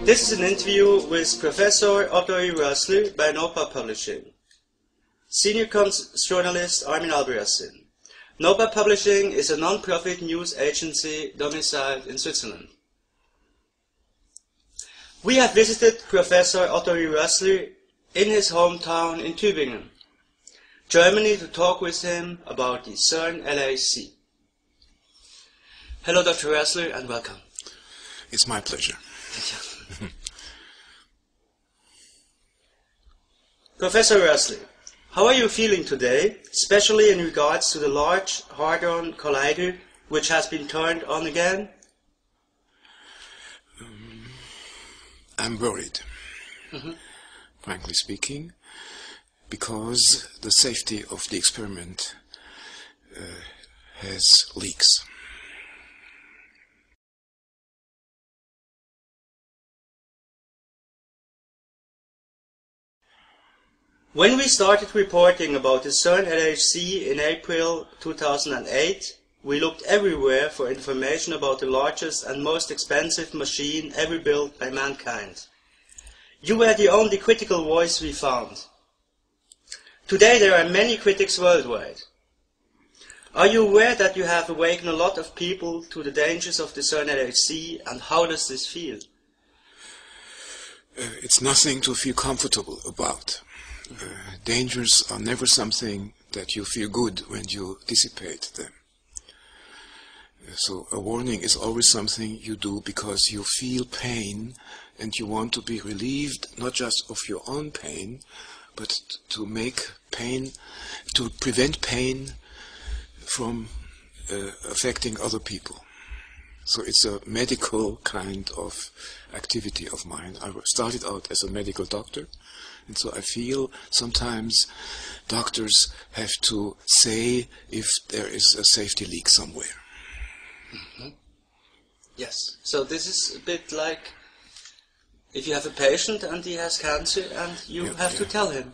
This is an interview with Professor Otto Roessler by notepad Publishing. Senior journalist Armin Albarracin. notepad Publishing is a non-profit news agency domiciled in Switzerland. We have visited Professor Otto Roessler in his hometown in Tübingen, Germany, to talk with him about the CERN LHC. Hello, Dr. Roessler, and welcome. It's my pleasure. Thank you. Professor Roessler, how are you feeling today, especially in regards to the Large Hadron Collider, which has been turned on again? I'm worried, frankly speaking, because the safety of the experiment has leaks. When we started reporting about the CERN LHC in April 2008, we looked everywhere for information about the largest and most expensive machine ever built by mankind. You were the only critical voice we found. Today there are many critics worldwide. Are you aware that you have awakened a lot of people to the dangers of the CERN LHC, and how does this feel? It's nothing to feel comfortable about. Dangers are never something that you feel good when you dissipate them. So a warning is always something you do because you feel pain and you want to be relieved not just of your own pain, but to make pain, to prevent pain from affecting other people. So it's a medical kind of activity of mine. I started out as a medical doctor, and so I feel sometimes doctors have to say if there is a safety leak somewhere. Yes, so this is a bit like if you have a patient and he has cancer and you have to tell him.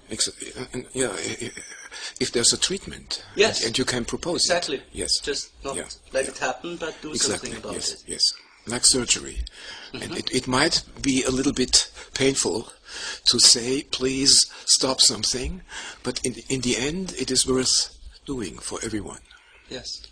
If there's a treatment, yes, and you can propose exactly. it. Yes. Just not let it happen, but do something about it. Yes, like surgery. And it might be a little bit painful to say, please stop something, but in the end, it is worth doing for everyone. Yes.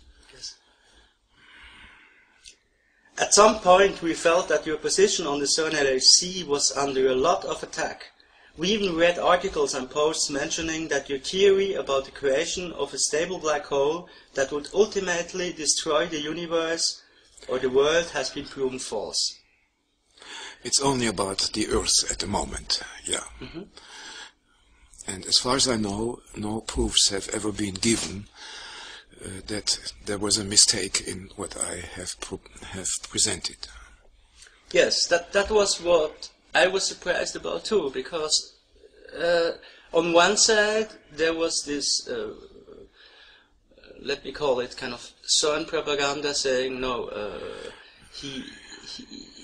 At some point, we felt that your position on the CERN LHC was under a lot of attack. We even read articles and posts mentioning that your theory about the creation of a stable black hole that would ultimately destroy the universe or the world has been proven false. It's only about the Earth at the moment, And as far as I know, no proofs have ever been given that there was a mistake in what I have presented. Yes, that was what I was surprised about too, because on one side there was this, let me call it kind of CERN propaganda saying no,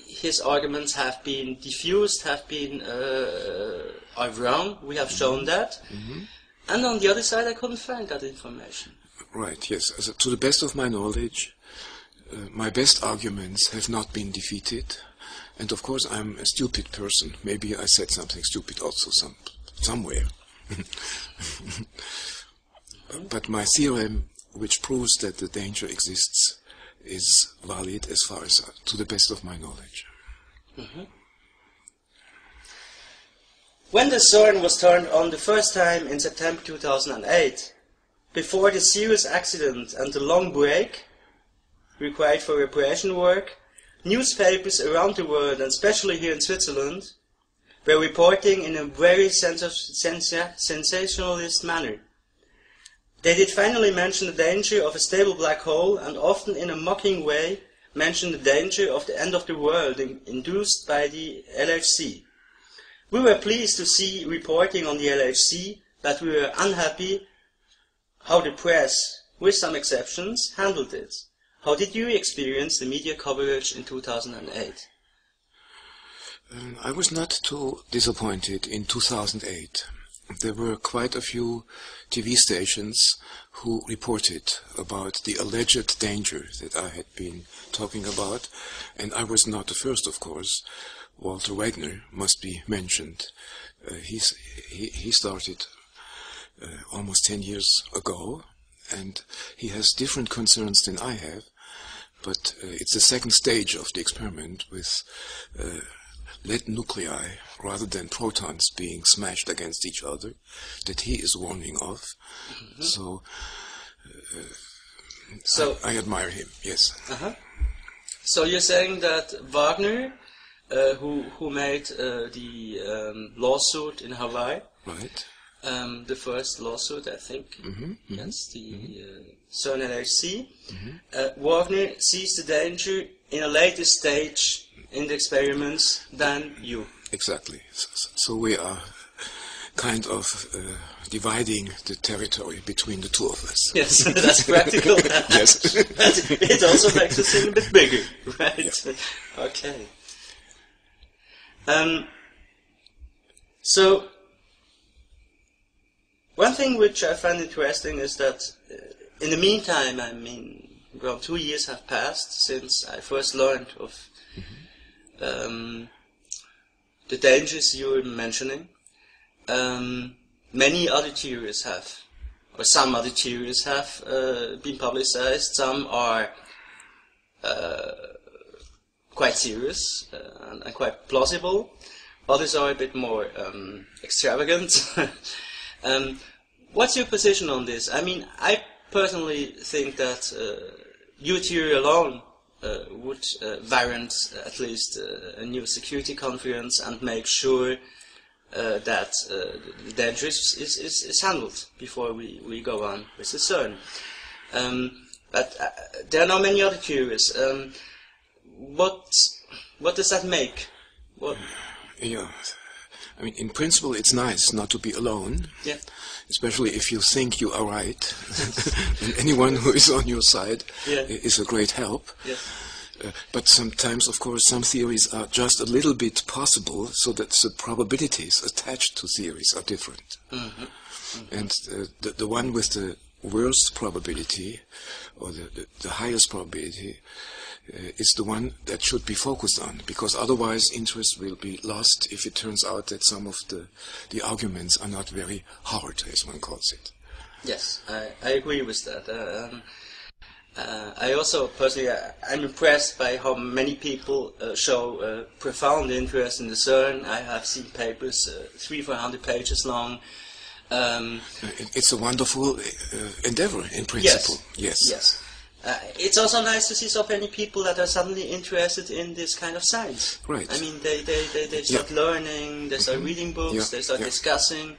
his arguments have been diffused, are wrong, we have shown that, and on the other side I couldn't find that information. Right, yes. To the best of my knowledge, my best arguments have not been defeated. And of course, I'm a stupid person. Maybe I said something stupid also somewhere. But my theorem, which proves that the danger exists, is valid as far as to the best of my knowledge. When the CERN was turned on the first time in September 2008, before the serious accident and the long break required for reparation work, newspapers around the world, and especially here in Switzerland, were reporting in a very sensationalist manner. They did finally mention the danger of a stable black hole, and often in a mocking way mention the danger of the end of the world induced by the LHC. We were pleased to see reporting on the LHC, but we were unhappy how the press, with some exceptions, handled it. How did you experience the media coverage in 2008? I was not too disappointed in 2008. there were quite a few TV stations who reported about the alleged danger that I had been talking about, and I was not the first, of course. Walter Wagner must be mentioned. He started almost 10 years ago, and he has different concerns than I have, but it's the second stage of the experiment with lead nuclei rather than protons being smashed against each other that he is warning of. Mm-hmm. So I admire him, yes. So you're saying that Wagner, who made the lawsuit in Hawaii, right? The first lawsuit, I think, against the CERN LHC. Wagner sees the danger in a later stage in the experiments than you. Exactly. So we are kind of dividing the territory between the two of us. Yes, that's practical. Yes. But it also makes us think a bit bigger, right? Yeah. Okay. So, one thing which I find interesting is that in the meantime, I mean, well, 2 years have passed since I first learned of the dangers you were mentioning. Many other theories have, or some other theories have been publicized. Some are quite serious and quite plausible. Others are a bit more extravagant. What's your position on this? I mean, I personally think that your theory alone would warrant at least a new security conference and make sure that the danger is handled before we go on with the CERN. But there are now many other theories. What does that make? What? Yeah, I mean, in principle, it's nice not to be alone. Yeah. Especially if you think you are right, and anyone who is on your side is a great help. Yeah. But sometimes, of course, some theories are just a little bit possible, so that the probabilities attached to theories are different. And the one with the worst probability, or the highest probability, is the one that should be focused on, because otherwise interest will be lost if it turns out that some of the arguments are not very hard, as one calls it. Yes, I agree with that. I also, personally, I'm impressed by how many people show profound interest in the CERN. I have seen papers 300-400 pages long. It's a wonderful endeavor, in principle. Yes. It's also nice to see so many people that are suddenly interested in this kind of science. Right. I mean, they start learning, they start reading books, they start discussing.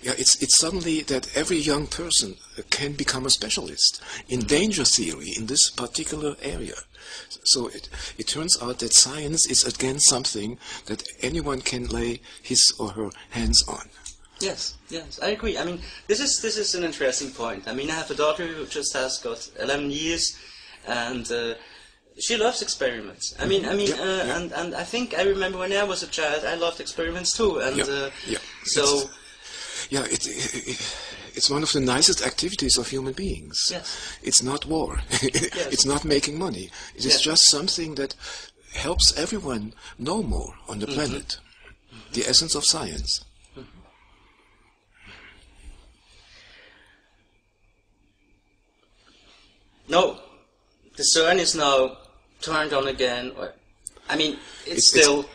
Yeah, it's suddenly that every young person can become a specialist in danger theory in this particular area. So it turns out that science is again something that anyone can lay his or her hands on. Yes, I agree. I mean, this is an interesting point. I mean, I have a daughter who just has got 11 years, and she loves experiments. And I think I remember when I was a child, I loved experiments too. And so. Yeah, it's one of the nicest activities of human beings. Yes. It's not war. It's not making money. It is just something that helps everyone know more on the planet. The essence of science. No, the CERN is now turned on again. I mean, it's still...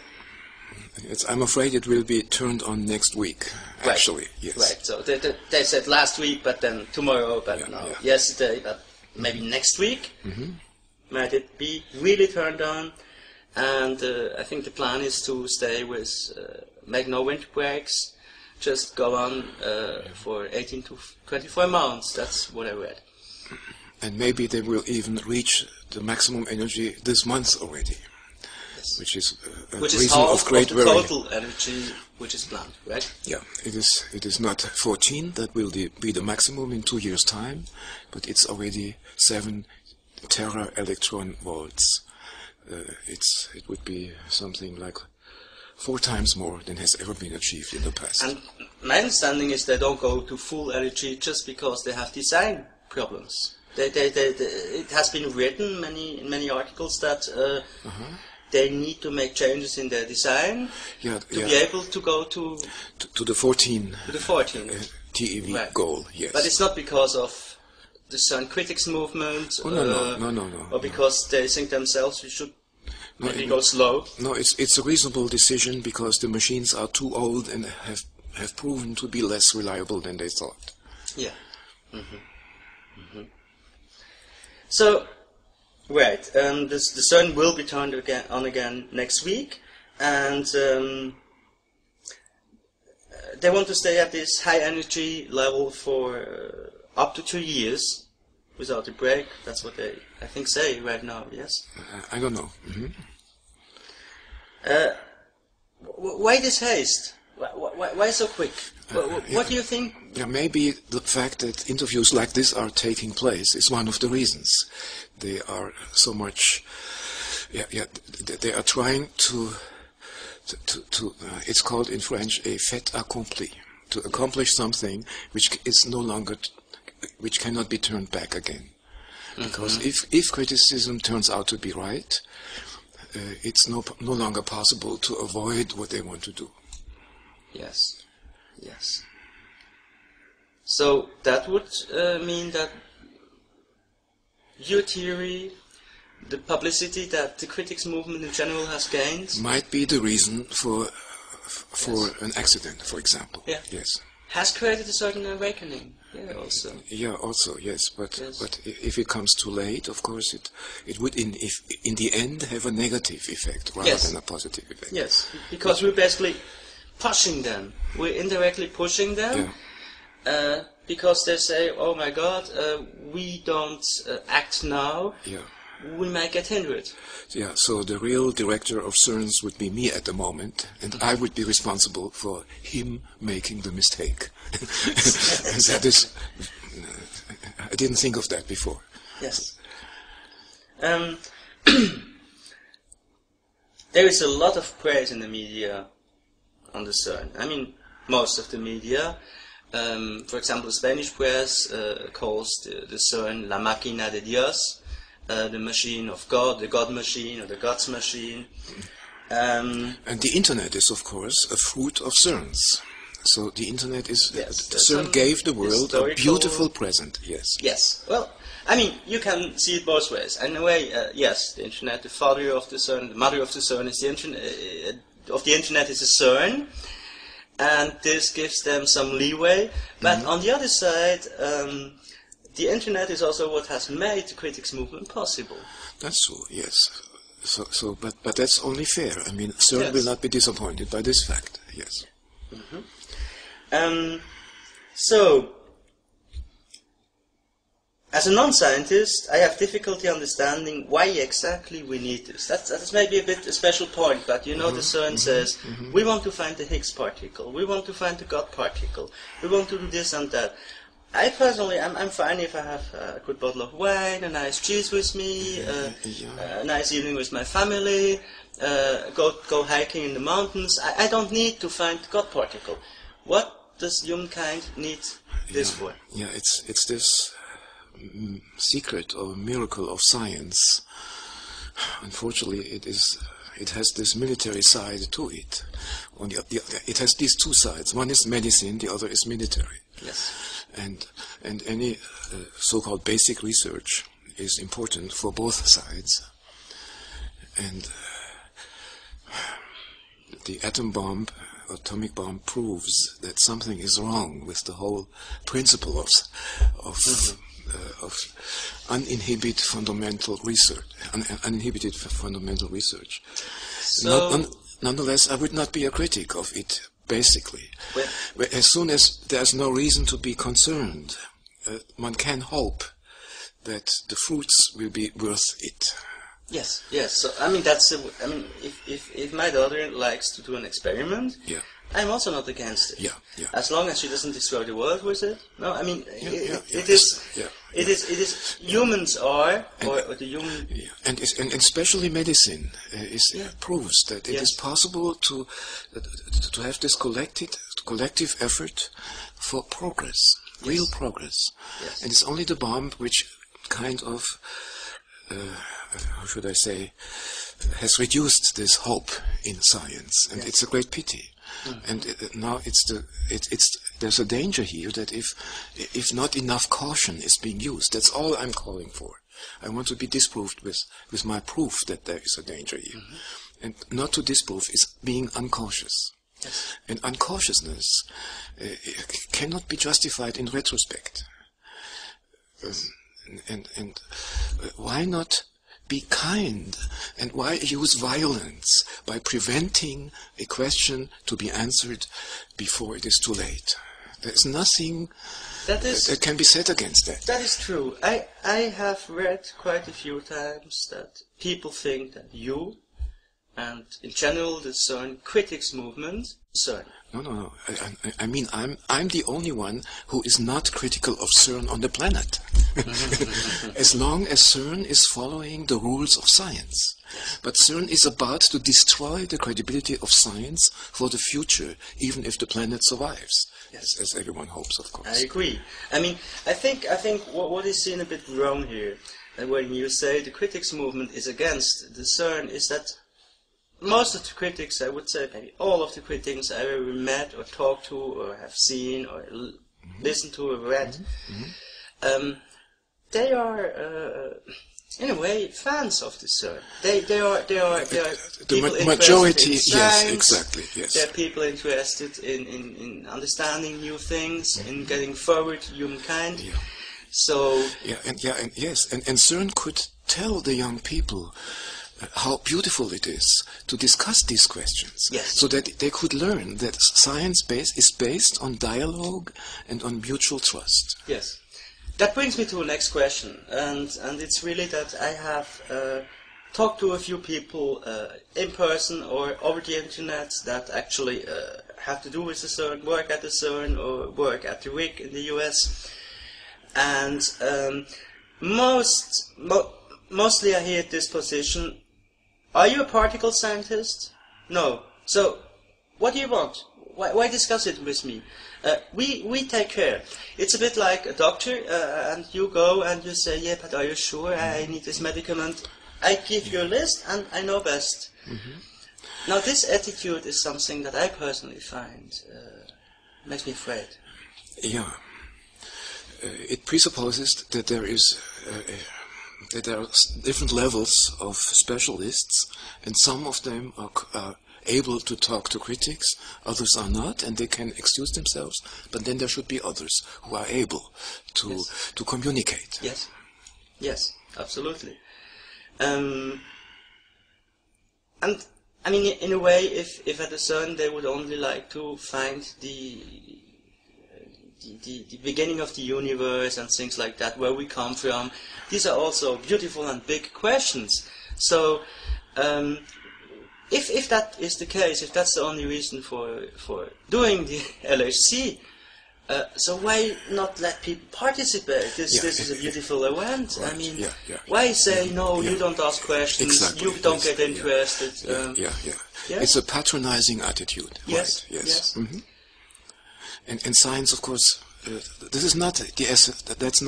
I'm afraid it will be turned on next week, actually. Yes. Right, so they said last week, but then tomorrow, but yesterday, but maybe next week. Might it be really turned on? And I think the plan is to stay with, make no winter breaks, just go on for 18 to 24 months. That's what I read. And maybe they will even reach the maximum energy this month already. Which is a reason of great worry. Total energy which is planned, right? Yeah, it is not 14 that will be the maximum in 2 years' time, but it's already 7 tera electron volts. It would be something like 4 times more than has ever been achieved in the past. And my understanding is they don't go to full LHC just because they have design problems. It has been written in many articles that they need to make changes in their design to be able to go to the 14 TeV right. goal. Yes, but it's not because of the CERN critics movement, no, or because they think themselves we should maybe go slow. No, it's a reasonable decision because the machines are too old and have proven to be less reliable than they thought. Yeah. So, right, the CERN will be turned on again next week, and they want to stay at this high energy level for up to 2 years without a break. That's what they, I think, say right now. Yes. I don't know. Why this haste? Why so quick? What do you think? Yeah, maybe the fact that interviews like this are taking place is one of the reasons. They are so much. They are trying to it's called in French a fait accompli, to accomplish something which is no longer, which cannot be turned back again. Because if criticism turns out to be right, it's no longer possible to avoid what they want to do. Yes. So that would mean that your theory, the publicity that the critics movement in general has gained, might be the reason for an accident, for example. Yeah. Yes. Has created a certain awakening. Yeah, also. Yeah, also, yes. But if it comes too late, of course, it would in the end have a negative effect rather than a positive effect. Yes, because we're basically pushing them. We're indirectly pushing them because they say, "Oh my God, we don't act now. Yeah. We might get hindered." Yeah, so the real director of CERNs would be me at the moment, and I would be responsible for him making the mistake. That is, I didn't think of that before. Yes. There is a lot of praise in the media on the CERN. I mean, most of the media. For example, the Spanish press calls the CERN La Máquina de Dios, the machine of God, the God machine, or the God's machine. And the Internet is, of course, a fruit of CERNs. So the Internet is, CERN gave the world a beautiful present, yes. Yes, well, I mean, you can see it both ways. In a way, yes, the Internet, the father of the CERN, the mother of the CERN is the Internet is the CERN, and this gives them some leeway. But on the other side, the Internet is also what has made the critics movement possible. That's true, yes. But that's only fair. I mean, CERN will not be disappointed by this fact, yes. So, as a non-scientist, I have difficulty understanding why exactly we need this. That's maybe a special point, but you know the CERN says, we want to find the Higgs particle, we want to find the God particle, we want to do this and that. I personally, I'm fine if I have a good bottle of wine, a nice cheese with me, a nice evening with my family, go hiking in the mountains. I don't need to find the God particle. What does humankind need this for? Yeah, it's this secret or miracle of science. Unfortunately, it has this military side to it. It has these two sides. One is medicine, the other is military. Yes. And any so-called basic research is important for both sides. And the atom bomb, atomic bomb, proves that something is wrong with the whole principle of uninhibited fundamental research. So, nonetheless, I would not be a critic of it. Basically, as soon as there's no reason to be concerned, one can hope that the fruits will be worth it. Yes. So I mean, if my daughter likes to do an experiment, I'm also not against it. Yeah, yeah. As long as she doesn't destroy the world with it. No, I mean, it is humans are, or the human... Yeah. And especially medicine proves that it is possible to have this collective effort for progress, real progress. Yes. And it's only the bomb which kind of, how should I say, has reduced this hope in science, and it's a great pity. And now there's a danger here that if not enough caution is being used, that's all I'm calling for. I want to be disproved with my proof that there is a danger here. And not to disprove is being uncautious. Yes. And uncautiousness cannot be justified in retrospect. And why not be kind, and why use violence by preventing a question to be answered before it is too late? There's nothing that can be said against that. That is true. I have read quite a few times that people think that you, and in general the CERN critics movement, CERN. No. I mean, I'm the only one who is not critical of CERN on the planet. As long as CERN is following the rules of science. But CERN is about to destroy the credibility of science for the future, even if the planet survives. Yes. As everyone hopes, of course. I agree. I mean, I think what is seen a bit wrong here, when you say the critics movement is against the CERN, is that most of the critics, I would say maybe all of the critics I ever met or talked to or have seen or listened to or read, they are in a way fans of the CERN. They are people the majority, interested in science. Yes, exactly, yes. They're people interested in understanding new things, in getting forward humankind. Yeah. So and CERN could tell the young people how beautiful it is to discuss these questions, so that they could learn that science is based on dialogue and on mutual trust. Yes. That brings me to the next question, and it's really that I have talked to a few people in person or over the internet that actually have to do with the CERN, work at the CERN or work at the RIC in the US, and mostly I hear this position: are you a particle scientist? No. So, what do you want? Why discuss it with me? We take care. It's a bit like a doctor, and you go and you say, yeah, but are you sure I need this medicament? I give you a list, and I know best. Now, this attitude is something that I personally find makes me afraid. Yeah. It presupposes that there is... that there are different levels of specialists, and some of them are able to talk to critics, others are not, and they can excuse themselves, but then there should be others who are able to communicate. Yes, absolutely. And I mean, in a way, if at the CERN they would only like to find the beginning of the universe and things like that, where we come from, these are also beautiful and big questions. So, if that is the case, if that's the only reason for doing the LHC, so why not let people participate? This is a beautiful event. Right. I mean, why say no? You don't ask questions. Exactly. You don't get interested. It's a patronizing attitude. Yes. Right. Yes. Mm-hmm. And science, of course, this is not the essence. That's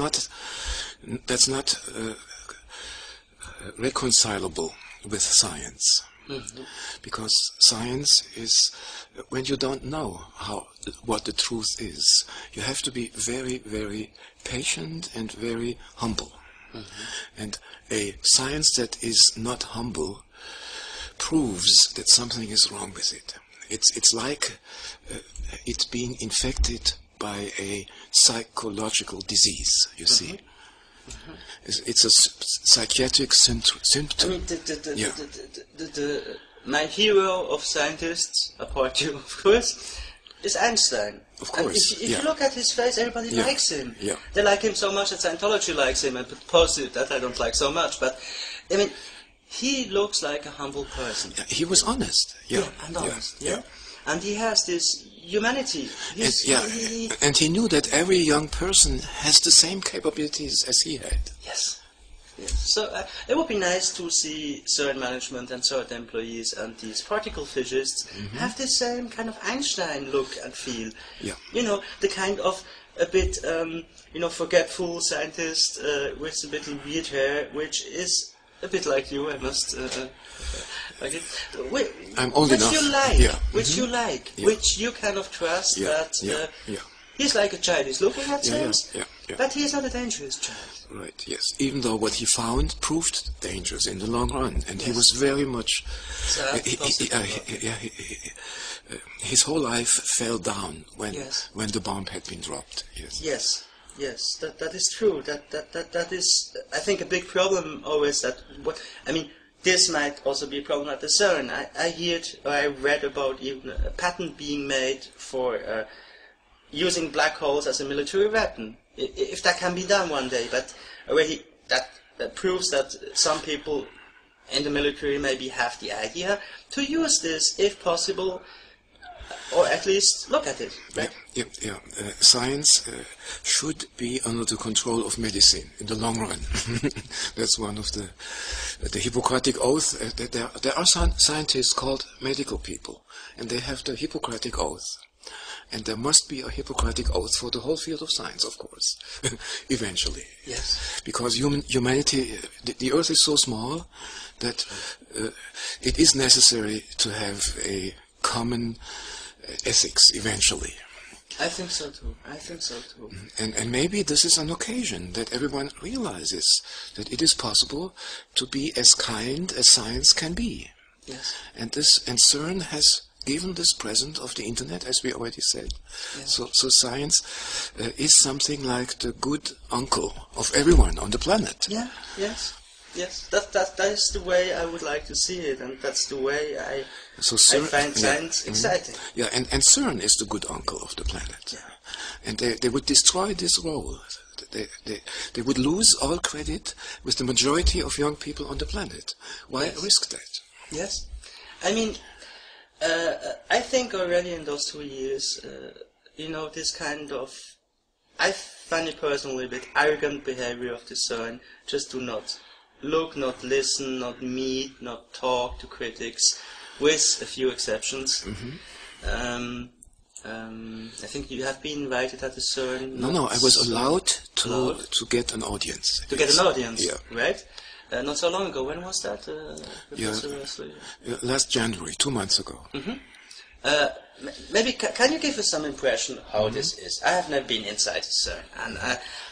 not reconcilable with science. Because science is, when you don't know what the truth is, you have to be very, very patient and very humble. And a science that is not humble proves that something is wrong with it. It's like it being infected by a psychological disease, you see. It's a psychiatric symptom. I mean, my hero of scientists, apart you, of course, is Einstein. Of course. And if you look at his face, everybody likes him. They like him so much that Scientology likes him, and posted that I don't like so much. But, I mean, he looks like a humble person. He was honest. And honest. and he has this humanity. And he knew that every young person has the same capabilities as he had. Yes. Yes. So it would be nice to see CERN management and CERN employees and these particle physicists have the same kind of Einstein look and feel. Yeah. You know, the kind of a bit, forgetful scientist with a bit of weird hair, which is a bit like you, I must like it. I'm old enough. You like, yeah. which you like, which you kind of trust that he's like a child. He's looking at things, but he is not a dangerous child. Right, yes. Even though what he found proved dangerous in the long run, and he was very much... his whole life fell down when the bomb had been dropped. Yes. Yes, that is true. That is, I think, a big problem always. This might also be a problem at the CERN. I read about even a patent being made for using black holes as a military weapon. If that can be done one day, but already that proves that some people in the military maybe have the idea to use this, if possible, or at least look at it. Right? Science should be under the control of medicine in the long run. That's one of the Hippocratic oath. There are scientists called medical people, and they have the Hippocratic oath. And there must be a Hippocratic oath for the whole field of science, of course, eventually. Yes. Because humanity, the Earth is so small that it is necessary to have a common ethics eventually. I think so too. And maybe this is an occasion that everyone realizes that it is possible to be as kind as science can be. Yes. And CERN has given this present of the internet, as we already said. Yeah. So science is something like the good uncle of everyone on the planet. Yeah. Yes. That is the way I would like to see it, and that's the way I find science exciting. Yeah, and CERN is the good uncle of the planet. Yeah. And they would destroy this role. They would lose all credit with the majority of young people on the planet. Why risk that? Yes. I think already in those 2 years, this kind of, I find it personally a bit arrogant behavior of the CERN, just to not look, not listen, not meet, not talk to critics, with a few exceptions. I think you have been invited at the CERN. No, I was allowed to get an audience. To get an audience, yeah. Right? Not so long ago. When was that, Professor Roessler? Last January, 2 months ago. Maybe can you give us some impression how this is? I have never been inside the CERN. And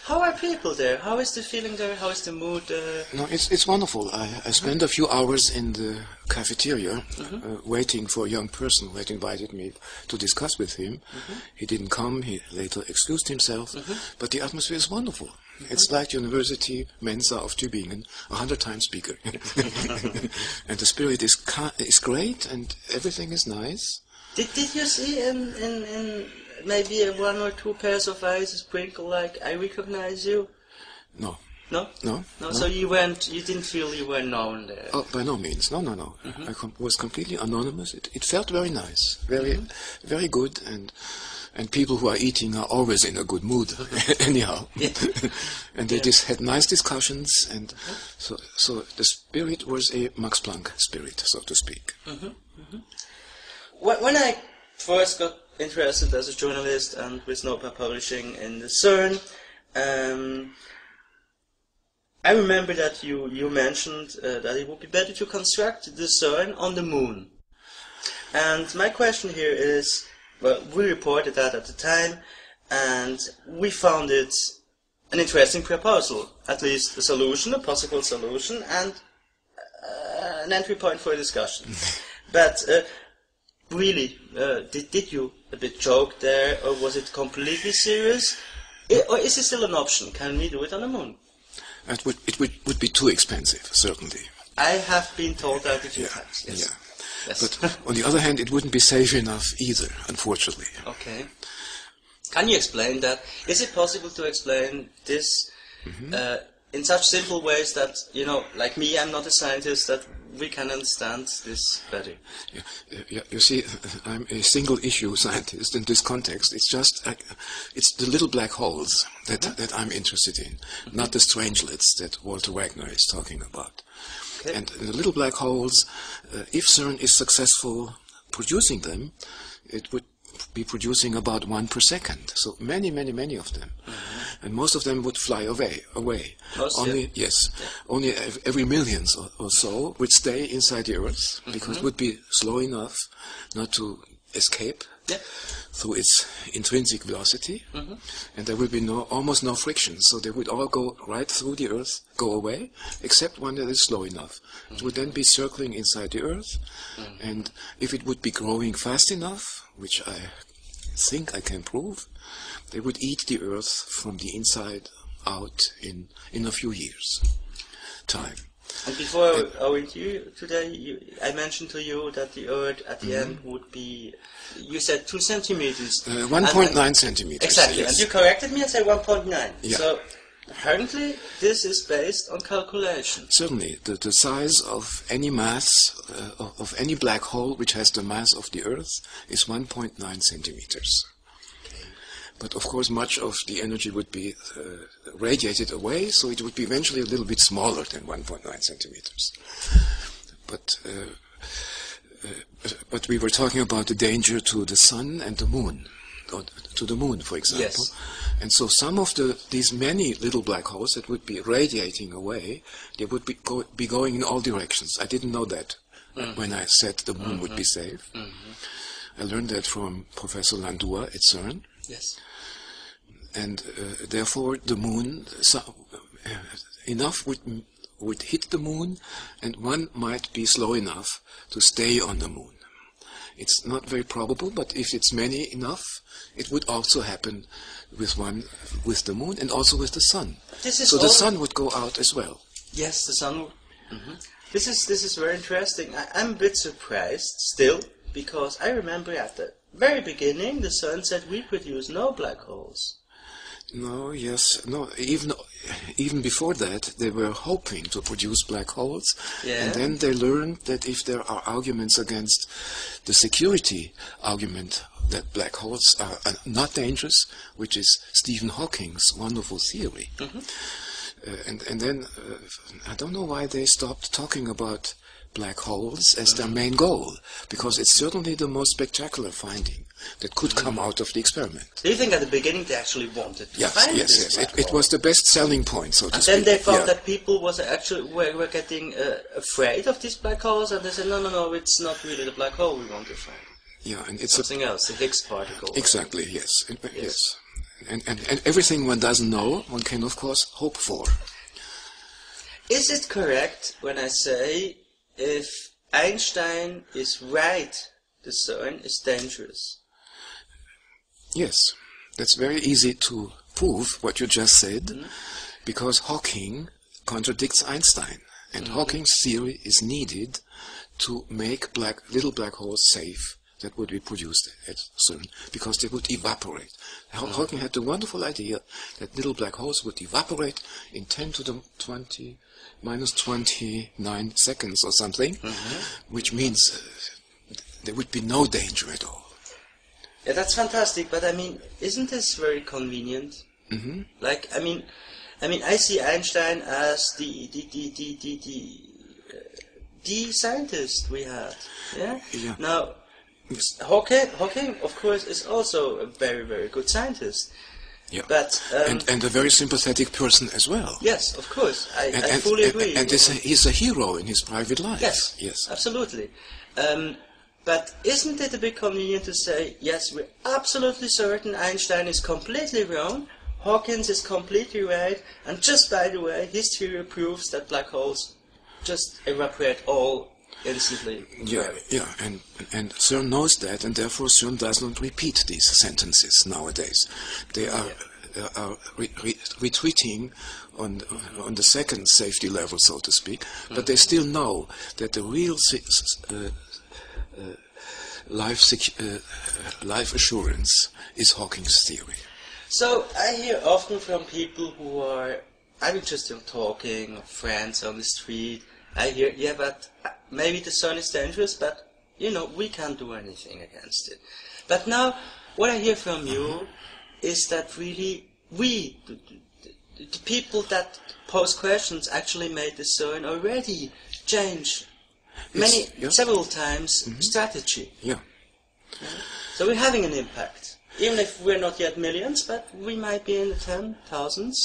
how are people there? How is the feeling there? How is the mood there? No, it's wonderful. I spent a few hours in the cafeteria waiting for a young person who had invited me to discuss with him. He didn't come. He later excused himself. But the atmosphere is wonderful. It's like University Mensa of Tübingen, 100 times bigger. And the spirit is great, and everything is nice. Did you see in maybe 1 or 2 pairs of eyes a sprinkle like, I recognize you? No. No? No. So you didn't feel you were known there? Oh, by no means. No. I was completely anonymous. It felt very nice, very good, and people who are eating are always in a good mood, anyhow. And they just had nice discussions, and so the spirit was a Max Planck spirit, so to speak. When I first got interested as a journalist and with notepad publishing in the CERN, I remember that you mentioned that it would be better to construct the CERN on the moon. And my question here is, well, we reported that at the time, and we found it an interesting proposal, at least a possible solution, and an entry point for a discussion. But really, did you a bit joke there, or was it completely serious? Or is it still an option? Can we do it on the moon? It would be too expensive, certainly. I have been told that a few times, yes. Yeah. Yes. But on the other hand, it wouldn't be safe enough either, unfortunately. Okay. Can you explain that? Is it possible to explain this in such simple ways that, you know, like me, I'm not a scientist, that we can understand this better. Yeah, you see, I'm a single-issue scientist in this context. It's just, it's the little black holes that I'm interested in, not the strangelets that Walter Wagner is talking about. Okay. And the little black holes, if CERN is successful producing them, it would be producing about 1 per second. So many, many, many of them. And most of them would fly away. Most, only, yes. Yeah. Only every millions or so would stay inside the Earth, because it would be slow enough not to escape through its intrinsic velocity, and there would be almost no friction. So they would all go right through the Earth, go away, except one that is slow enough. It would then be circling inside the Earth, and if it would be growing fast enough, which I think I can prove, they would eat the Earth from the inside out in a few years' time. And before our interview today, I mentioned to you that the Earth at the end would be, you said 2 centimeters. 1.9 centimeters. Exactly, yes. and you corrected me and said 1.9. Yeah. So apparently this is based on calculation. Certainly, the size of any mass, of any black hole which has the mass of the Earth is 1.9 centimeters. But of course much of the energy would be radiated away, so it would be eventually a little bit smaller than 1.9 centimeters. But we were talking about the danger to the Sun and the Moon, or to the Moon, for example. Yes. And so some of these many little black holes that would be radiating away, they would be going in all directions. I didn't know that when I said the Moon would be safe. I learned that from Professor Landua at CERN. Yes. And therefore the Moon, enough would hit the Moon, and one might be slow enough to stay on the Moon. It's not very probable, but if it's many enough, it would also happen with the Moon and also with the Sun. So the Sun would go out as well. Yes, the Sun would. This is very interesting. I'm a bit surprised still, because I remember at the very beginning the CERN said we produce no black holes. No, yes, no. Even before that, they were hoping to produce black holes, and then they learned that if there are arguments against the security argument that black holes are not dangerous, which is Stephen Hawking's wonderful theory, and then I don't know why they stopped talking about black holes as their main goal, because it's certainly the most spectacular finding that could come out of the experiment. Do you think at the beginning they actually wanted to find this black hole? It was the best selling point, so to speak. And then they found that people were getting afraid of these black holes, and they said, no, it's not really the black hole we want to find. Yeah, and it's something else, the Higgs particle. Exactly, yes. Yes. And everything one doesn't know, one can of course hope for. Is it correct when I say, if Einstein is right, the CERN is dangerous? Yes, that's very easy to prove what you just said, because Hawking contradicts Einstein, and Hawking's theory is needed to make little black holes safe that would be produced at CERN, because they would evaporate. Hawking had the wonderful idea that little black holes would evaporate in 10 to the minus 29 seconds or something, which means there would be no danger at all. Yeah, that's fantastic, but I mean, isn't this very convenient? Like, I mean, I see Einstein as the scientist we had. Yeah. Now, Hawking, of course, is also a very, very good scientist. Yeah. But and a very sympathetic person as well. Yes, of course, I fully agree. And he's a hero in his private life. Yes, absolutely. But isn't it a bit convenient to say, yes, we're absolutely certain Einstein is completely wrong, Hawkins is completely right, and just by the way, his theory proves that black holes just evaporate all instantly. Yeah, and CERN knows that, and therefore CERN does not repeat these sentences nowadays. They are retreating on the second safety level, so to speak, but they still know that the real life assurance is Hawking's theory. So I hear often from people who are I was just talking with friends on the street. I hear, yeah, but maybe the CERN is dangerous, but, you know, we can't do anything against it. But now, what I hear from you is that really we, the people that pose questions, actually made the CERN already change several times strategy. Yeah. So we're having an impact. Even if we're not yet millions, but we might be in the 10,000s.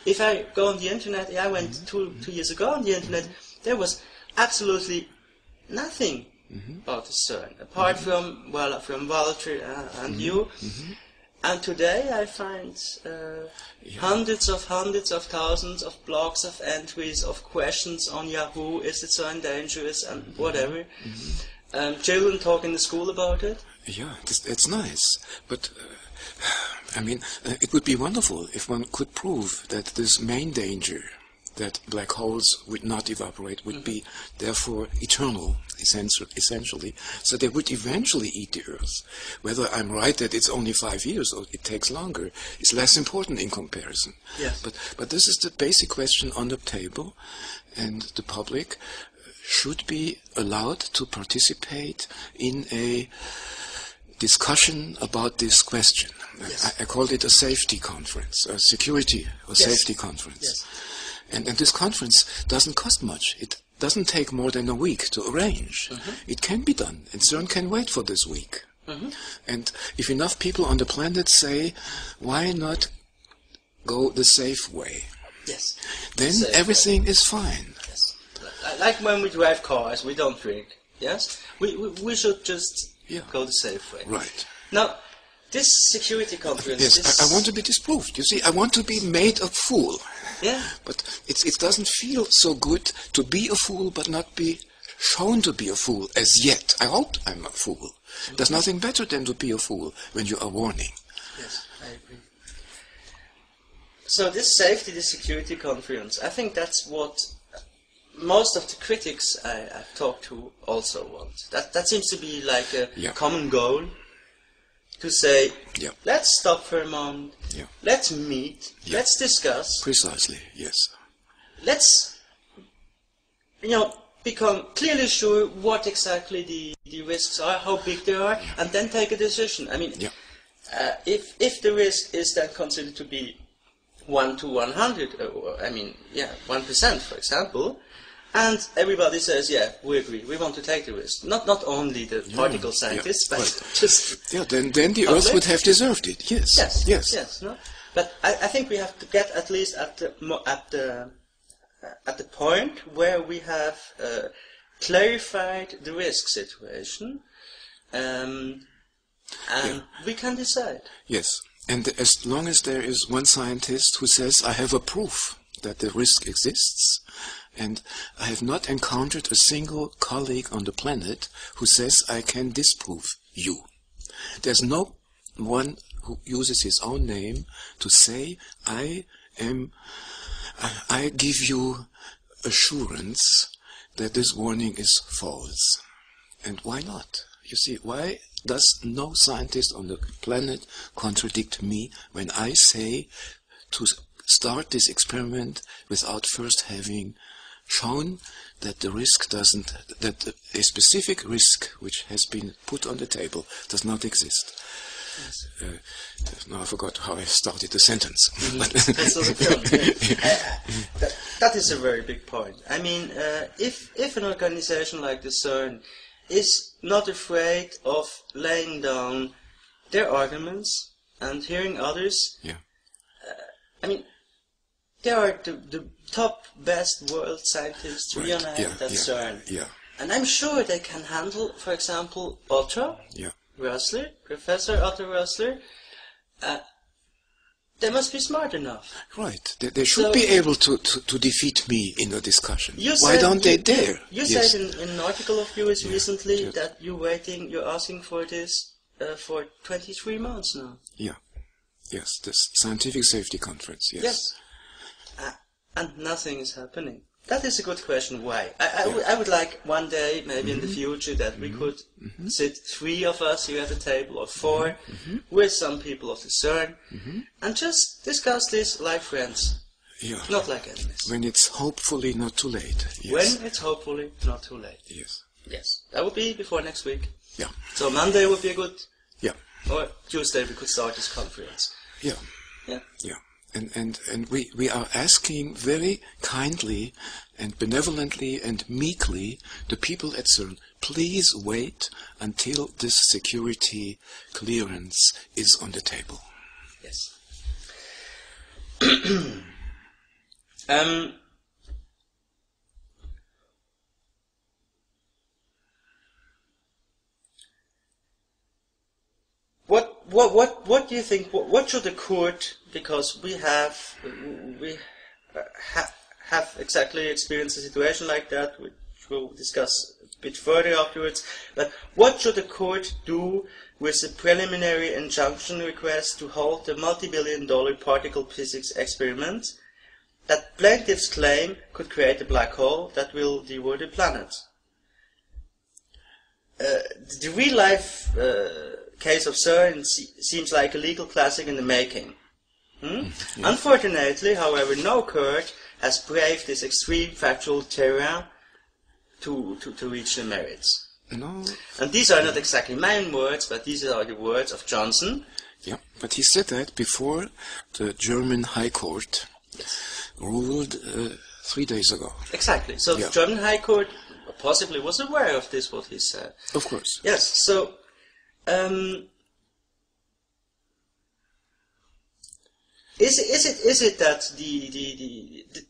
If I go on the internet, I went two years ago on the internet, there was absolutely nothing about the CERN, apart from Walter and you. And today I find hundreds of thousands of blogs of entries of questions on Yahoo, is the CERN dangerous, and whatever. Children talk in the school about it. Yeah, it's nice, but I mean, it would be wonderful if one could prove that this main danger, that black holes would not evaporate, would be therefore eternal, essentially, so they would eventually eat the Earth. Whether I'm right that it's only 5 years or it takes longer is less important in comparison. Yes. But this is the basic question on the table, and the public should be allowed to participate in a discussion about this question. Yes. I called it a safety conference, a security or safety conference. Yes. And this conference doesn't cost much. It doesn't take more than a week to arrange. It can be done, and CERN can wait for this week. And if enough people on the planet say, why not go the safe way? Yes. Then everything is fine. Yes. Like when we drive cars, we don't drink. Yes? We should just go the safe way. Right. Now, this security conference... Yes, I want to be disproved. You see, I want to be made a fool. Yeah. But it doesn't feel so good to be a fool but not be shown to be a fool as yet. I hope I'm a fool. There's nothing better than to be a fool when you are warning. Yes, I agree. So this safety, the security conference, I think that's what most of the critics I've talked to also want. That seems to be like a common goal. To say, let's stop for a moment, let's meet, let's discuss. Precisely, yes. Let's, become clearly sure what exactly the risks are, how big they are, and then take a decision. I mean, if the risk is then considered to be 1 to 100, 1%, for example, and everybody says, we agree, we want to take the risk. Not only the particle scientists, but just... Yeah, then the Earth would have deserved it, yes. Yes. No? But I think we have to get at least at the point where we have clarified the risk situation, and we can decide. Yes, and as long as there is one scientist who says, I have a proof that the risk exists, and I have not encountered a single colleague on the planet who says I can disprove you. There's no one who uses his own name to say I give you assurance that this warning is false. And why not? You see, why does no scientist on the planet contradict me when I say to start this experiment without first having shown that the risk that a specific risk which has been put on the table does not exist. Yes. Now I forgot how I started the sentence. That's not a problem. That is a very big point. I mean, if an organization like the CERN is not afraid of laying down their arguments and hearing others, I mean, they are the top, best world scientists reunited at CERN. And I'm sure they can handle, for example, Otto Roessler, Professor Otto Roessler. They must be smart enough. Right. They should be able to defeat me in a discussion. Why don't they dare? You said in an article of yours recently that you're asking for this for 23 months now. Yes, this scientific safety conference, yes. And nothing is happening. That is a good question. Why? I would like one day, maybe in the future, that we could sit 3 of us here at a table, or 4, with some people of the CERN, and just discuss this like friends. Yeah. Not like enemies. When it's hopefully not too late. Yes. When it's hopefully not too late. Yes. Yes. That would be before next week. Yeah. So Monday would be a good... Yeah. Or Tuesday we could start this conference. Yeah. Yeah. Yeah. And we are asking very kindly and benevolently and meekly the people at CERN, please wait until this security clearance is on the table. Yes. What do you think? What should the court? Because we have exactly experienced a situation like that, which we'll discuss a bit further afterwards. But what should the court do with the preliminary injunction request to halt the multi-billion-dollar particle physics experiment that plaintiffs claim could create a black hole that will devour the planet? The real-life case of CERN seems like a legal classic in the making. Yeah. Unfortunately, however, no court has braved this extreme factual terrain to reach the merits. No. And these are not exactly my own words, but these are the words of Johnson. Yeah, but he said that before the German High Court ruled 3 days ago. Exactly. So the German High Court possibly was aware of this, what he said. Of course. Yes, so... Is it that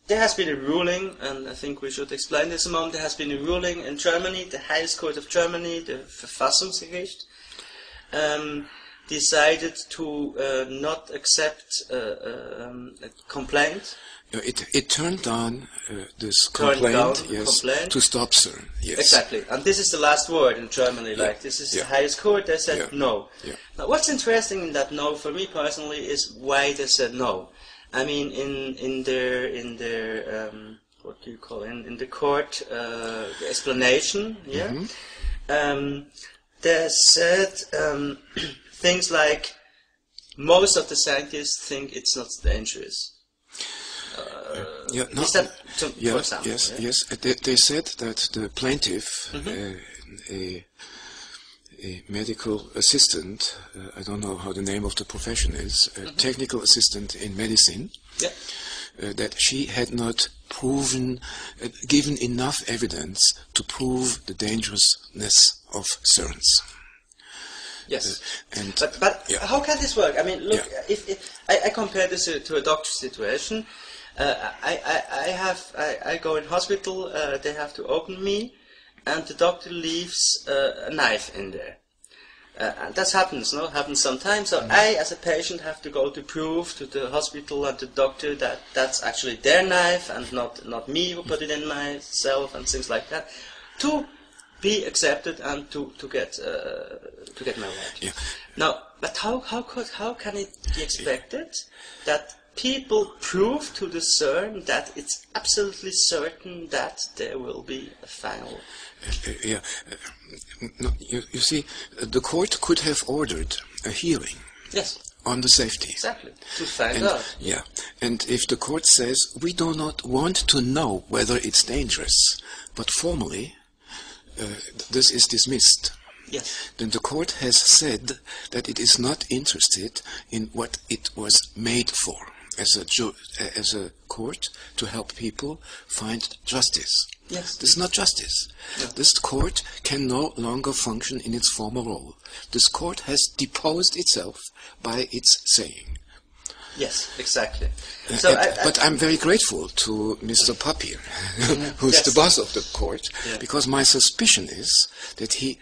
there has been a ruling, and I think we should explain this a moment, there has been a ruling in Germany, the highest court of Germany, the Verfassungsgericht, decided to not accept a complaint. It turned down this complaint, to stop CERN. Yes. Exactly, and this is the last word in Germany. Like this is the highest court. They said no. Yeah. Now, what's interesting in that no, for me personally, is why they said no. I mean, in their what do you call it? In the court the explanation, they said things like most of the scientists think it's not dangerous. For example, yes. They said that the plaintiff, a medical assistant, I don't know how the name of the profession is, a technical assistant in medicine, that she had not given enough evidence to prove the dangerousness of CERNs. Yes, but how can this work? I mean, look, if I compare this to a doctor's situation. I go in hospital, they have to open me, and the doctor leaves a knife in there. And that happens sometimes. So I, as a patient, have to go to prove to the hospital and the doctor that that's actually their knife and not me who put it in myself and things like that, to be accepted and to get my right. Yeah. Now, but how can it be expected that people prove to the CERN that it's absolutely certain that there will be a final... No, you see, the court could have ordered a hearing on the safety. Exactly, to find out. Yeah, and if the court says, we do not want to know whether it's dangerous, but formally this is dismissed, then the court has said that it is not interested in what it was made for. As a court to help people find justice. Yes. This is not justice. Yeah. This court can no longer function in its former role. This court has deposed itself by its saying. Yes, exactly. But I'm very grateful to Mr. Papier, who's the boss of the court, because my suspicion is that he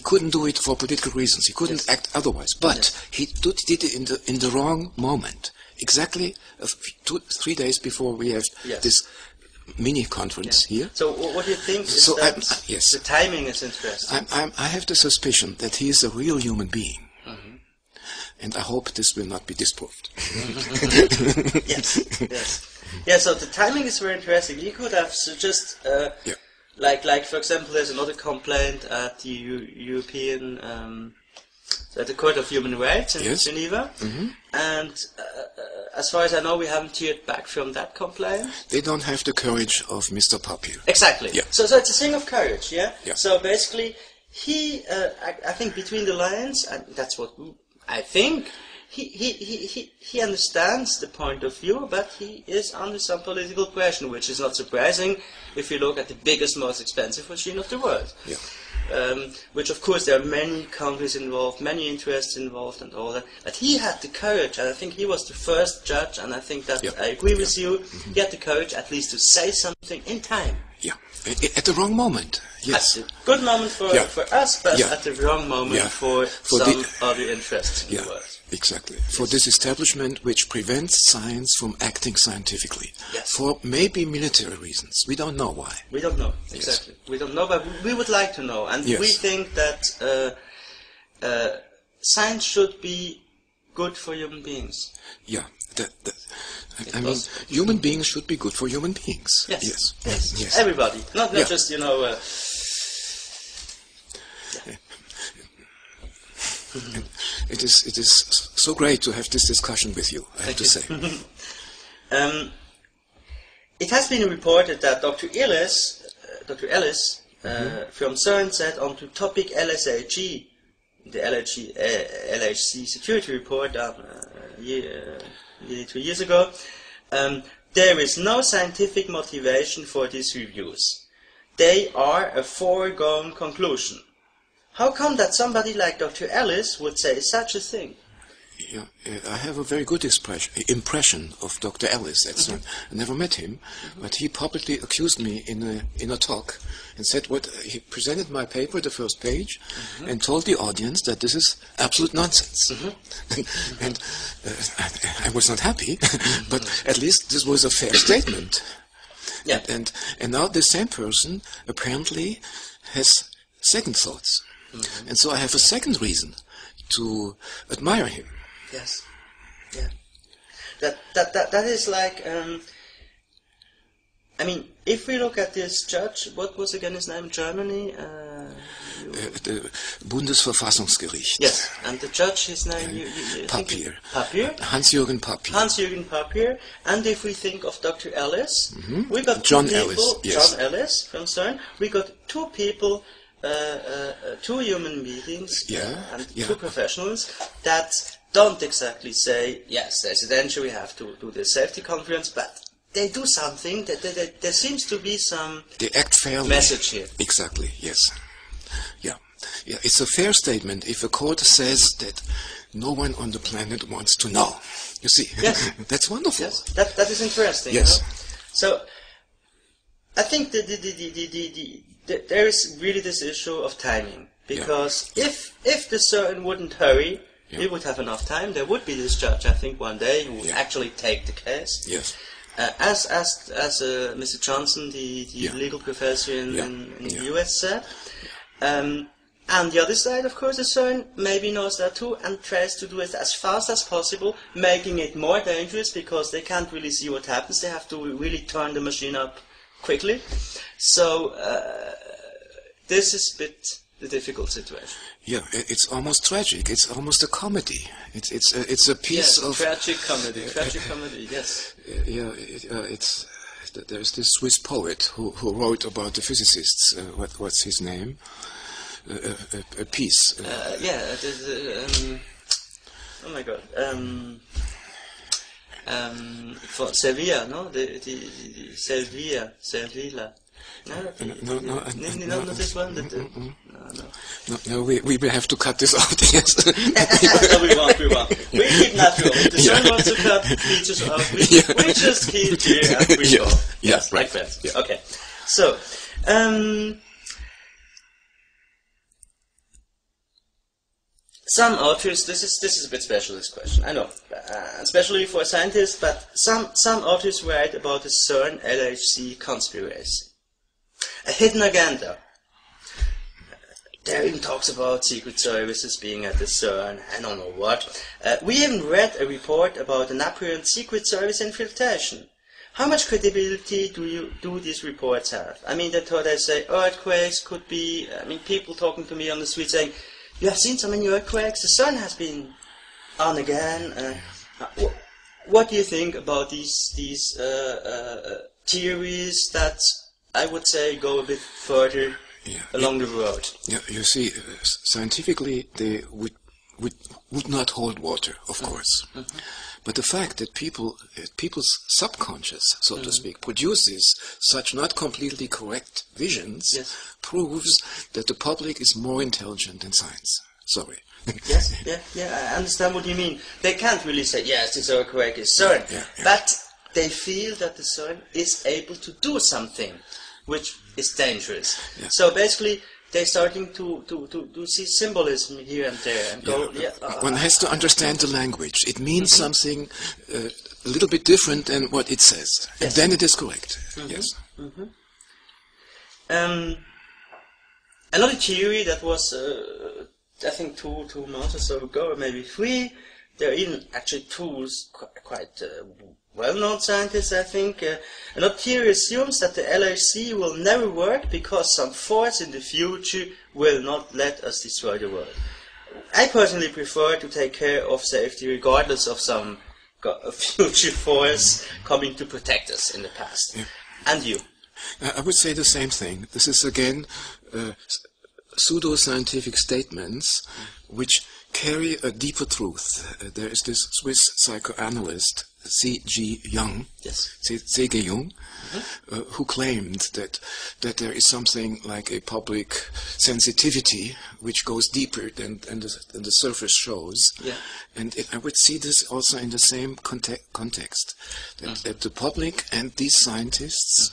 couldn't do it for political reasons. He couldn't act otherwise. But he did it in the wrong moment. Exactly 3 days before we have this mini conference here. So what do you think? The timing is interesting. I have the suspicion that he is a real human being, and I hope this will not be disproved. Yes. So the timing is very interesting. He could have just like for example, there's another complaint at the European at the Court of Human Rights in Geneva. And as far as I know, we haven't heard back from that complaint. They don't have the courage of Mr. Papier. Exactly. Yeah. So it's a thing of courage, yeah? Yeah. So basically, he, I think between the lines, and that's what I think, he understands the point of view, but he is under some political pressure, which is not surprising if you look at the biggest, most expensive machine of the world. Yeah. Which, of course, there are many countries involved, many interests involved, and all that. But he had the courage, and I think he was the first judge, and I think that I agree with you. He had the courage, at least, to say something in time. Yeah, at the wrong moment. Yes. At the good moment for us, but at the wrong moment for some other interests in the world. Exactly. For this establishment which prevents science from acting scientifically. Yes. For maybe military reasons. We don't know why. We don't know, exactly. We don't know, but we would like to know. And we think that science should be good for human beings. Yeah. I mean, human beings should be good for human beings. Yes. Yes. Everybody. Not just, It is so great to have this discussion with you, I have to say. It has been reported that Dr. Ellis from CERN said on the topic LSAG, the LHC security report nearly 2 years ago, there is no scientific motivation for these reviews. They are a foregone conclusion. How come that somebody like Dr. Ellis would say such a thing? Yeah, I have a very good impression of Dr. Ellis. I never met him, but he publicly accused me in a talk and said he presented my paper, the first page, and told the audience that this is absolute nonsense. And I was not happy, but at least this was a fair statement. Yeah. And now the same person apparently has second thoughts. And so I have a second reason to admire him. Yes. Yeah. That is like, I mean, if we look at this judge, what was again his name in Germany? The Bundesverfassungsgericht. Yes, and the judge, his name? Papier. Papier? Hans-Jürgen Papier. Hans-Jürgen Papier. And if we think of Dr. Ellis, we got John two people, Ellis, yes. John Ellis from CERN, we got two people, two human beings and two professionals that don't exactly say, yes, there's a danger, we have to do this safety conference, but they do something, that there seems to be some message here. Exactly, yes. Yeah, it's a fair statement if a court says that no one on the planet wants to know. You see, that's wonderful. Yes, that is interesting. Yes. So, I think there is really this issue of timing, because if the CERN wouldn't hurry, we would have enough time. There would be this judge, I think, one day who would actually take the case. Yes. As Mr. Johnson, the legal professor in the US said. And the other side, of course, the CERN maybe knows that too and tries to do it as fast as possible, making it more dangerous because they can't really see what happens. They have to really turn the machine up quickly. So this is a bit the difficult situation. Yeah, it's almost tragic. It's almost a comedy. It's a piece of tragic comedy. Tragic comedy. Yes. There's this Swiss poet who wrote about the physicists. What's his name? A piece. Oh my God. For Sevilla, no? The Sevilla. No, not this one. No, we will have to cut this out. Yes. No, we won't. We keep natural. If the CERN wants to cut features out, we just keep here and we go. Yes, like that. Yeah. Okay. So, some authors, this is a bit special, this question, I know, especially for scientists, but some authors write about the CERN LHC conspiracy. A hidden agenda. There even talks about secret services being at the CERN, I don't know what. We even read a report about an apparent secret service infiltration. How much credibility do these reports have? I mean, they say earthquakes could be, I mean, people talking to me on the street saying, You have seen so many earthquakes. The sun has been on again. What do you think about these theories that I would say go a bit further along the road? Yeah, you see, scientifically they would not hold water, of course. Mm-hmm. But the fact that people's subconscious, so to speak, produces such not completely correct visions proves that the public is more intelligent than science. Sorry. Yes, I understand what you mean. They can't really say, yes, this earthquake is CERN, but they feel that the CERN is able to do something which is dangerous. Yeah. So basically, they're starting to see symbolism here and there and go. One has to understand the language. It means something a little bit different than what it says, and then it is correct. Yes. Another theory that was, I think, two months or so ago, or maybe 3. There are even actually tools quite well-known scientists, I think. Another theory assumes that the LHC will never work because some force in the future will not let us destroy the world. I personally prefer to take care of safety regardless of some future force coming to protect us in the past. Yeah. And you? I would say the same thing. This is again pseudo-scientific statements which carry a deeper truth. There is this Swiss psychoanalyst C.G. Jung, C.G. Jung, who claimed that there is something like a public sensitivity which goes deeper than the surface shows. Yeah. And I would see this also in the same context, that the public and these scientists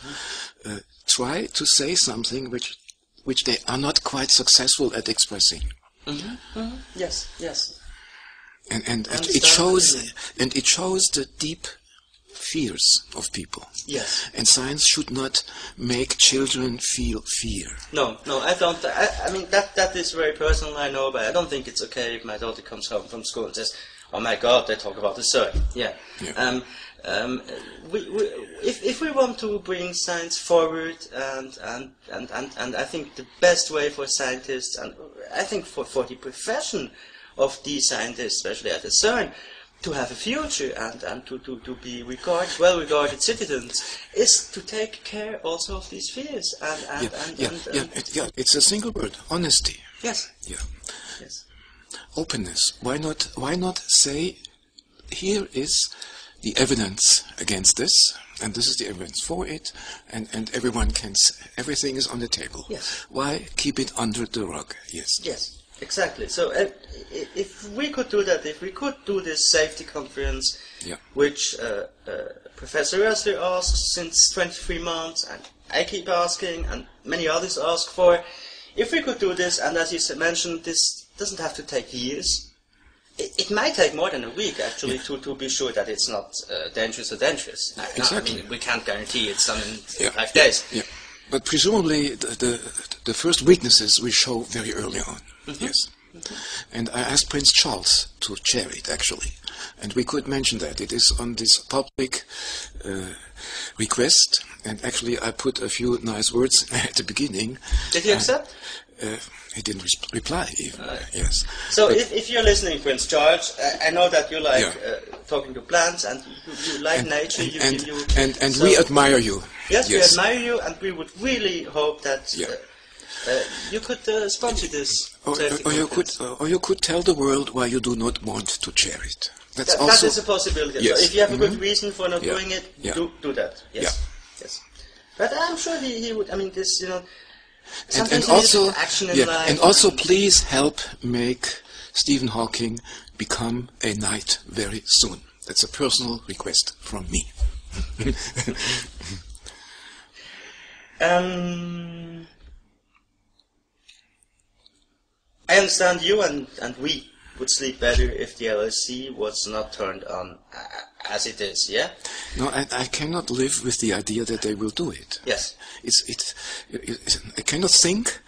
try to say something which they are not quite successful at expressing. Yes. And it shows the deep fears of people. Yes. And science should not make children feel fear. No, I don't. I mean that is very personal, I know, but I don't think it's okay if my daughter comes home from school and says, "Oh my God, they talk about the CERN." Yeah. If we want to bring science forward, and I think the best way for scientists, and I think for the profession of these scientists, especially at the CERN, to have a future and to be well-regarded citizens, is to take care also of these fears. It's a single word: honesty. Yes. Yeah. Yes. Openness. Why not say, here is the evidence against this, and this is the evidence for it, and everyone can everything is on the table. Yes. Why keep it under the rug? Yes. Yes. Exactly. So if we could do that, if we could do this safety conference, which Professor Roessler asks since 23 months, and I keep asking, and many others ask for, if we could do this, and as you mentioned, this doesn't have to take years. It might take more than a week, actually, to be sure that it's not dangerous. Exactly. I mean, we can't guarantee it's done in 5 days. Yeah. But presumably the first witnesses will show very early on. Yes. And I asked Prince Charles to chair it, actually. And we could mention that. It is on this public request. And actually I put a few nice words at the beginning. Did he accept? He didn't reply even. Yes. So if you're listening, Prince Charles, I know that you like talking to plants and you like nature. And we admire you. Yes, we admire you, and we would really hope that you could sponsor this. Or you could tell the world why you do not want to chair it. That is a possibility. Yes. So if you have a good reason for not doing it, do that. Yes. Yes. But I'm sure he would. I mean, this, And also, please help make Stephen Hawking become a knight very soon. That's a personal request from me. I understand you and we would sleep better if the LHC was not turned on as it is, yeah? No, I cannot live with the idea that they will do it. Yes. I cannot think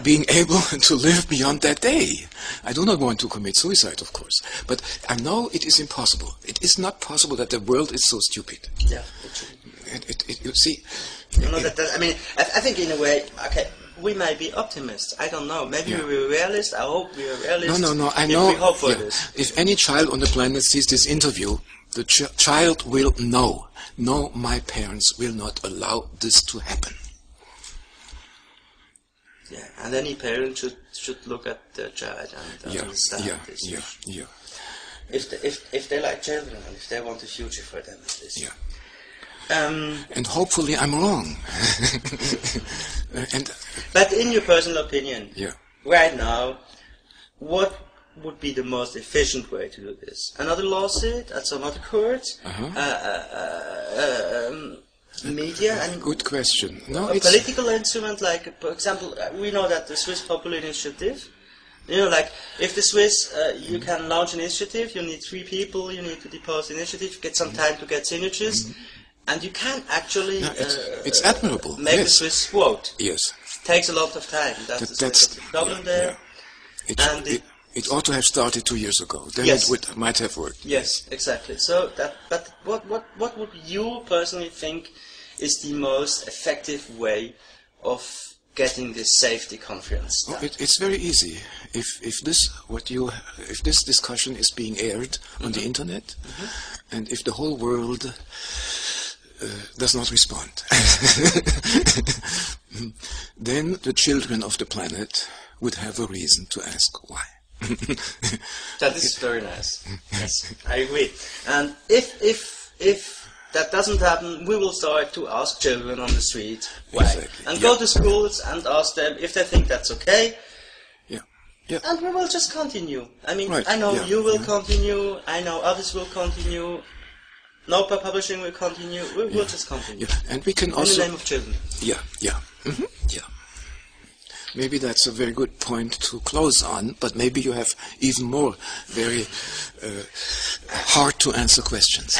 being able to live beyond that day. I do not want to commit suicide, of course. But I know it is impossible. It is not possible that the world is so stupid. Yeah. You see... I mean, I think in a way, okay, we may be optimists. I don't know. Maybe we're realists. I hope we are realists. No. I know. We hope for this. If any child on the planet sees this interview, the child will know. No, my parents will not allow this to happen. Yeah, and any parent should look at their child and understand this. Yeah. If they like children and if they want a future for them, at least. Yeah. And hopefully I'm wrong. But in your personal opinion, right now, what would be the most efficient way to do this? Another lawsuit at some other court? Media? And good question. No, a political instrument, like, for example, we know that the Swiss Popular Initiative, you know, like, if the Swiss, you can launch an initiative, you need 3 people, you need to depose the initiative, get some time to get signatures, and you can actually it's admirable. Make the Swiss vote. Yes. It takes a lot of time. That's the problem there. It ought to have started 2 years ago. Then it might have worked. Yes, exactly. So but what would you personally think is the most effective way of getting this safety conference done? It's very easy. If this discussion is being aired on the internet, and if the whole world does not respond, then the children of the planet would have a reason to ask why. That is very nice. Yes, I agree. And if that doesn't happen, we will start to ask children on the street why, and go to schools and ask them if they think that's okay. Yeah. And we will just continue. I mean, I know you will continue. I know others will continue. Notepad Publishing will continue. We will just continue. Yeah. And we can also in the name of children. Yeah. Maybe that's a very good point to close on, but maybe you have even more very hard to answer questions.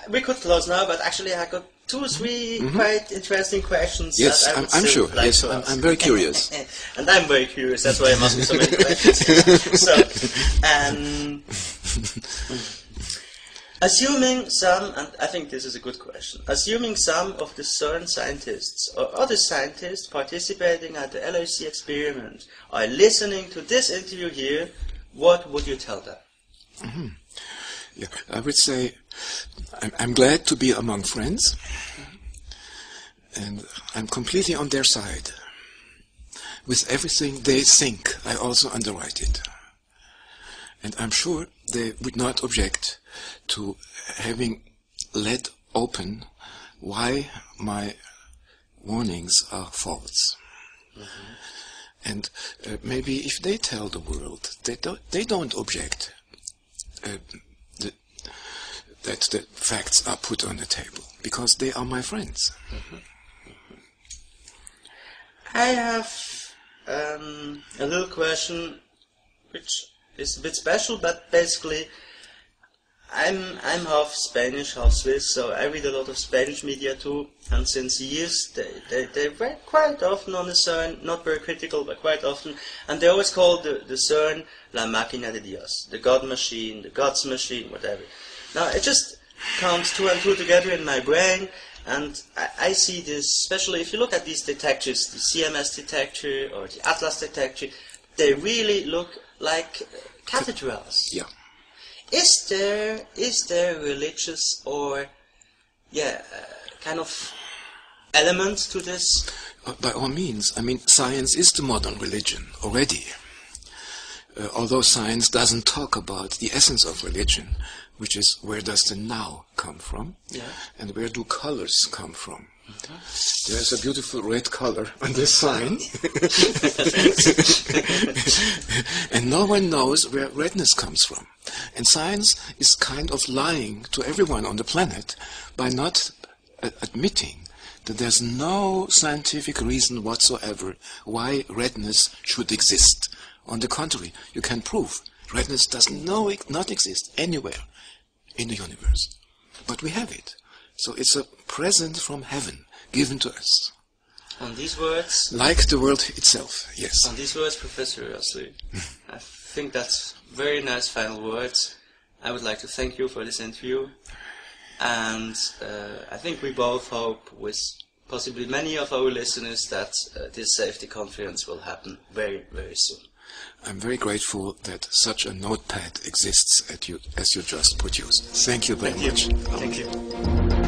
We could close now, but actually I got 2 or 3 quite interesting questions. Yes, that I'm sure. Like yes, I'm very curious. And I'm very curious. That's why I'm asking so many questions. So, assuming some, and I think this is a good question, assuming some of the CERN scientists or other scientists participating at the LHC experiment are listening to this interview here, what would you tell them? Yeah, I would say I'm glad to be among friends, and I'm completely on their side. With everything they think, I also underwrite it. And I'm sure they would not object to having let open why my warnings are false. And maybe if they tell the world, they don't object that the facts are put on the table, because they are my friends. I have a little question which is a bit special, but basically I'm half Spanish, half Swiss, so I read a lot of Spanish media too, and since years they write quite often on the CERN, not very critical, but quite often, and they always call the CERN La Máquina de Dios, the God machine, the God's machine, whatever. Now it just counts 2 and 2 together in my brain, and I see this, especially if you look at these detectors, the CMS detector or the Atlas detector, they really look like cathedrals. Yeah. Is there religious or kind of element to this? By all means. I mean, science is the modern religion already. Although science doesn't talk about the essence of religion, which is where does the now come from, and where do colors come from. There's a beautiful red color on this sign, and no one knows where redness comes from. And science is kind of lying to everyone on the planet by not admitting that there's no scientific reason whatsoever why redness should exist. On the contrary, you can prove redness does not exist anywhere in the universe. But we have it. So it's a present from heaven given to us. On these words... Like the world itself, yes. On these words, Professor Roessler, I think that's very nice final words. I would like to thank you for this interview. And I think we both hope with possibly many of our listeners, that this safety conference will happen very, very soon. I'm very grateful that such a notepad exists as you just produced. Thank you very much. Thank you.